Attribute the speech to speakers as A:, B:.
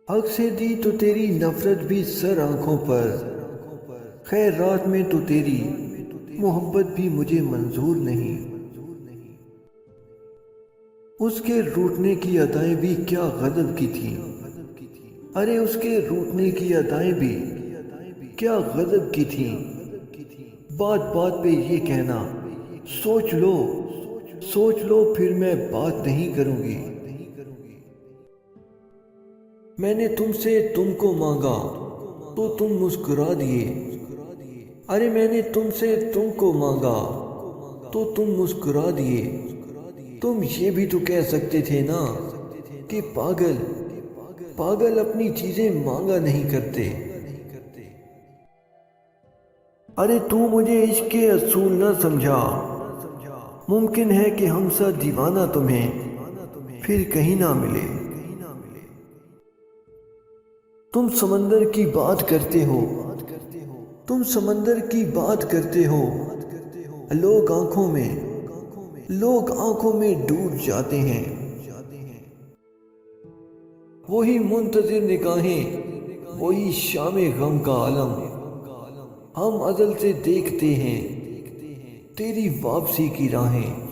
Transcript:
A: حق سے دی تو تیری نفرت بھی سر آنکھوں پر، خیر رات میں تو تیری محبت بھی مجھے منظور نہیں۔ اس کے روٹنے کی ادائیں بھی کیا غضب کی تھیں، ارے اس کے روٹنے کی ادائیں بھی کیا غضب کی تھیں۔ بات بات پہ یہ کہنا سوچ لو سوچ لو، پھر میں بات نہیں کروں گی۔ میں نے تم سے تم کو مانگا تو تم مسکرا دیے، ارے میں نے تم سے تم کو مانگا تو تم مسکرا دیے۔ تم یہ بھی تو کہہ سکتے تھے نا کہ پاگل اپنی چیزیں مانگا نہیں کرتے۔ ارے تو مجھے عشق کے اصول نہ سمجھا، ممکن ہے کہ ہم سا دیوانہ تمہیں پھر کہیں نہ ملے۔ تم سمندر کی بات کرتے ہو، تم سمندر کی بات کرتے ہو، لوگ آنکھوں میں ڈوب جاتے ہیں۔ وہی منتظر نگاہیں، وہی شام غم کا عالم، ہم ازل سے دیکھتے ہیں تیری واپسی کی راہیں۔